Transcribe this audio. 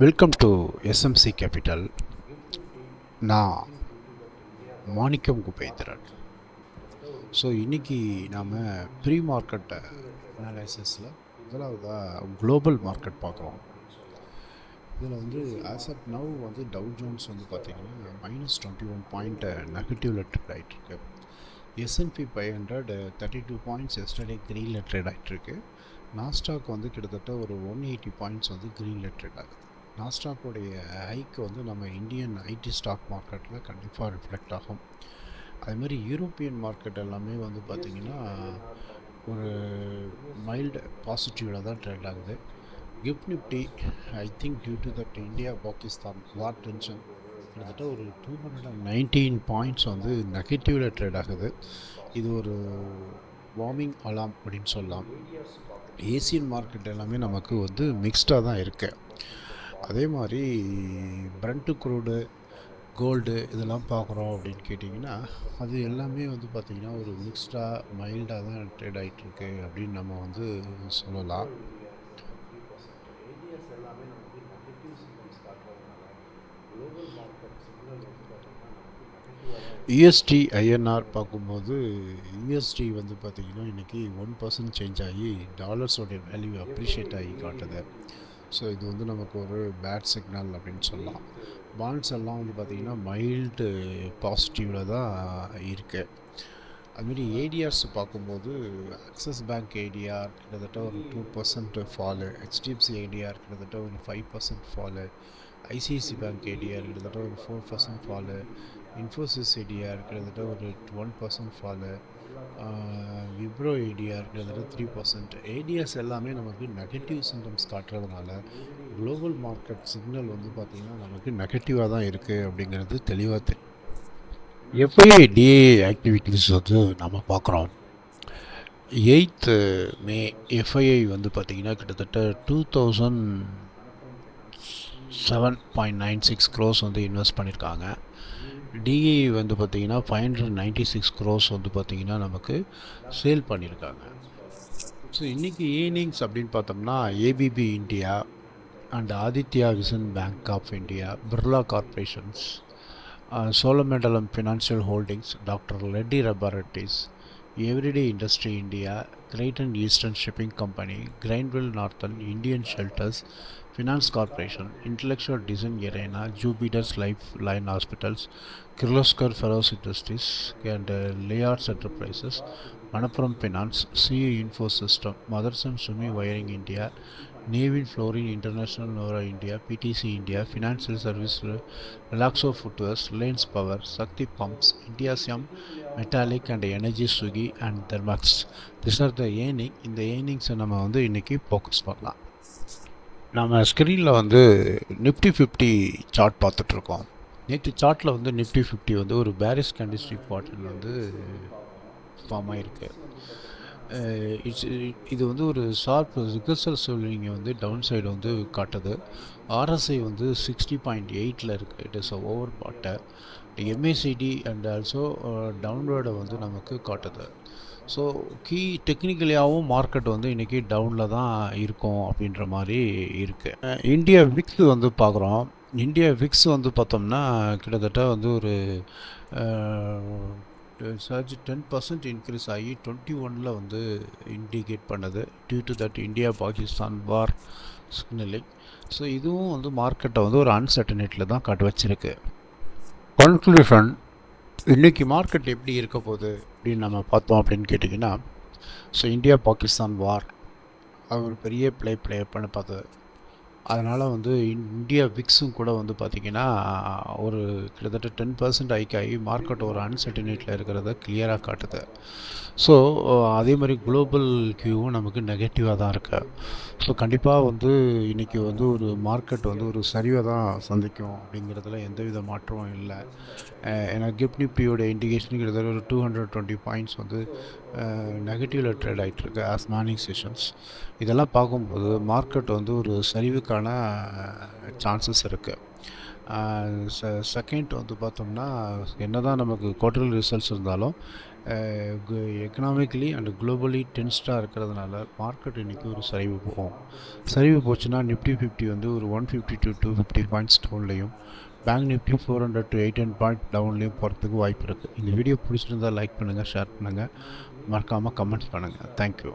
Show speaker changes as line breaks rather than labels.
Welcome to SMC capital. நான் மாணிக்கம் Kubendran. So இன்றைக்கி நாம் ப்ரீ மார்க்கெட் அனாலிசிஸில் முதலாவதாக குளோபல் மார்க்கெட் பார்க்குறோம். இதில் வந்து ஆஸ் ஆஃப் நவ் வந்து டவ் ஜோன்ஸ் வந்து பார்த்திங்கன்னா -21 பாயிண்ட் நெகட்டிவில் ட்ரேட் ஆகிட்டுருக்கு. S&P 500 32 பாயிண்ட்ஸ் எஸ்டர்டே க்ரீனில் ட்ரேட் ஆகிட்டுருக்கு. நாஸ்டாக் வந்து கிட்டத்தட்ட ஒரு 180 பாயிண்ட்ஸ் வந்து க்ரீனில் ட்ரேட் ஆகுது. நாஸ்டாக்கோடைய ஹைக்கு வந்து நம்ம இந்தியன் ஐடி ஸ்டாக் மார்க்கெட்டில் கண்டிப்பாக ரிஃப்ளெக்ட் ஆகும். அதேமாதிரி யூரோப்பியன் மார்க்கெட் எல்லாமே வந்து பார்த்திங்கன்னா ஒரு மைல்டு பாசிட்டிவில் தான் ட்ரேட் ஆகுது. GIFT Nifty I think due to that India Pakistan war tension கிட்டத்தட்ட ஒரு 219 பாயிண்ட்ஸ் வந்து நெகட்டிவில் ட்ரேட் ஆகுது. இது ஒரு வார்மிங் அலாம் அப்படின்னு சொல்லலாம். ஏசியன் மார்க்கெட் எல்லாமே நமக்கு வந்து மிக்ஸ்டாக தான் இருக்குது. அதே மாதிரி பிரண்ட் க்ரூடு, கோல்டு இதெல்லாம் பார்க்குறோம் அப்படின்னு கேட்டிங்கன்னா அது எல்லாமே வந்து பார்த்திங்கன்னா ஒரு மிக்ஸ்டாக மைல்டாக தான் ட்ரேட் ஆகிட்டுருக்கு அப்படின்னு நம்ம வந்து சொல்லலாம். யூஎஸ்டி ஐஎன்ஆர் பார்க்கும்போது யூஎஸ்டி வந்து பார்த்திங்கன்னா இன்றைக்கி 1% சேஞ்ச் ஆகி டாலர்ஸோடைய வேல்யூ அப்ரிஷியேட் ஆகி காட்டுது. ஸோ இது வந்து நமக்கு ஒரு பேட் சிக்னல் அப்படின்னு சொல்லலாம். பாண்ட்ஸ் எல்லாம் வந்து பார்த்திங்கன்னா மைல்டு பாசிட்டிவில் தான் இருக்குது. அதுமாரி ஏடிஆர்ஸ் பார்க்கும்போது ஆக்சிஸ் பேங்க் ஏடிஆர் கிட்டத்தட்ட ஒரு 2% ஃபாலு, ஹெச்டிஎஃப்சி ஏடிஆர் கிட்டத்தட்ட ஒரு 5% ஃபாலு, ஐசிஐசி பேங்க் ஏடிஆர் கிட்டத்தட்ட ஒரு 4% ஃபாலு, இன்ஃபோசிஸ் ஏடிஆர் கிட்டத்தட்ட ஒரு 1% ஃபாலு, விப்ரோ ஏடிஆர் கிட்டத்தட்ட 3%. ஏடிஆர்ஸ் எல்லாமே நமக்கு நெகட்டிவ் சிம்டம்ஸ் காட்டுறதுனால குளோபல் மார்க்கெட் சிக்னல் வந்து பார்த்திங்கன்னா நமக்கு நெகட்டிவாக தான் இருக்குது அப்படிங்கிறது தெளிவாக தெரியும். எஃப்ஐஐ டிஏ ஆக்டிவிட்டீஸ் வந்து நம்ம பார்க்குறோம். 8th மே எஃப்ஐஐ வந்து பார்த்திங்கன்னா கிட்டத்தட்ட 2007.96 crores வந்து இன்வெஸ்ட் பண்ணியிருக்காங்க. டிஏ வந்து பார்த்திங்கன்னா 596 crores வந்து பார்த்திங்கன்னா நமக்கு சேல் பண்ணியிருக்காங்க. ஸோ இன்றைக்கி ஏர்னிங்ஸ் அப்படின்னு பார்த்தோம்னா ABB India and Aditya Vision bank of India, Birla corporations, Cholamandalam financial holdings, doctor Reddy laboratories, everyday industry India, great eastern shipping company, Grindwell Norton, Indian shelters finance corporation, intellectual design arena, Jupiters life line hospitals, Kirloskar ferrous industries and லேயார்ட்ஸ் enterprises, Manappuram finance, CE info system, Motherson Sumi wiring India, Navin fluorine international நோரா India, PTC India, financial service, Relaxo footwears, Reliance power, Shakti bumps, இந்தியாசியம் metallic and energy, Swiggy and Thermax. This are the earning. இந்த ஏர்னிங்ஸை நம்ம வந்து இன்றைக்கி focus பண்ணலாம். நம்ம ஸ்க்ரீனில் வந்து நிஃப்டி 50 சார்ட் பார்த்துட்ருக்கோம். நேற்று சார்ட்டில் வந்து நிஃப்டி 50 வந்து ஒரு பேரிஸ் கேண்டில்ஸ்டிக் பேட்டர்ன் வந்து ஃபார்ம் ஆகிருக்கு. இது வந்து ஒரு ஷார்ப் ரிகர்சல் ஸ்விங்கிங் வந்து டவுன் சைடு வந்து காட்டுது. ஆர்எஸ்ஐ வந்து 60.8 இருக்குது. இட் இஸ் ஓவர் பாட்டை. எம்ஏசிடி அண்ட் ஆல்சோ டவுன்வேர்டை வந்து நமக்கு காட்டுது. ஸோ கீ டெக்னிக்கலியாகவும் மார்க்கெட் வந்து இன்றைக்கி டவுனில் தான் இருக்கும் அப்படின்ற மாதிரி இருக்குது. இந்தியா விக்ஸ் வந்து பார்க்குறோம். இந்தியா விக்ஸ் வந்து பார்த்தோம்னா கிட்டத்தட்ட வந்து ஒரு சர்ஜ் 10% இன்க்ரீஸ் ஆகி 21 வந்து இண்டிகேட் பண்ணுது due to that India Pakistan war signalling. So இதுவும் வந்து மார்க்கெட்டை வந்து ஒரு அன்சர்டனிட்டியில் தான் காட்டு வச்சிருக்கு. கன்க்ளூஷன், இன்றைக்கி மார்க்கெட் எப்படி இருக்க போகுது அப்படின்னு நம்ம பார்த்தோம் அப்படின்னு கேட்டிங்கன்னா, ஸோ இந்தியா பாகிஸ்தான் வார் அது ஒரு பெரிய ப்ளே பண்ண பார்த்தது. அதனால் வந்து இந்தியா விக்ஸும் கூட வந்து பார்த்திங்கன்னா ஒரு கிட்டத்தட்ட 10% ஹைக் ஆகி மார்க்கெட் ஒரு அன்சர்டனிட்டியில் இருக்கிறத கிளியராக காட்டுது. ஸோ அதே மாதிரி குளோபல் கியூவும் நமக்கு நெகட்டிவாக தான் இருக்குது. ஸோ கண்டிப்பாக வந்து இன்றைக்கி வந்து ஒரு மார்க்கெட் வந்து ஒரு சரிவை தான் சந்திக்கும் அப்படிங்கிறதுல எந்தவித மாற்றமும் இல்லை. ஏன்னா கிஃப்ட் நிஃப்டியோட இண்டிகேஷன் கிட்டத்தட்ட ஒரு 220 பாயிண்ட்ஸ் வந்து நெகட்டிவில் ட்ரேட் ஆகிட்டுருக்கு ஆஸ் மார்னிங் செஷன்ஸ். இதெல்லாம் பார்க்கும்போது மார்க்கெட் வந்து ஒரு சரிவுக்கான சான்சஸ் இருக்குது. செகண்ட் வந்து பார்த்தோம்னா என்ன தான் நமக்கு குவார்ட்டர்லி ரிசல்ட்ஸ் இருந்தாலும் எக்கனாமிக்கலி அண்ட் குளோபலி டென்ஸ்டாக இருக்கிறதுனால மார்க்கெட் இன்றைக்கி ஒரு சரிவு போகும். சரிவு போச்சுன்னா நிஃப்டி 50 வந்து ஒரு 150 to 250 பாயிண்ட்ஸ் டவுன்லேயும், பேங்க் நிஃப்டி 400 to 810 பாயிண்ட் டவுன்லேயும் போகிறதுக்கு வாய்ப்பு இருக்குது. இந்த வீடியோ பிடிச்சிருந்தால் லைக் பண்ணுங்கள், ஷேர் பண்ணுங்கள், மறக்காமல் கமெண்ட் பண்ணுங்கள். தேங்க்யூ.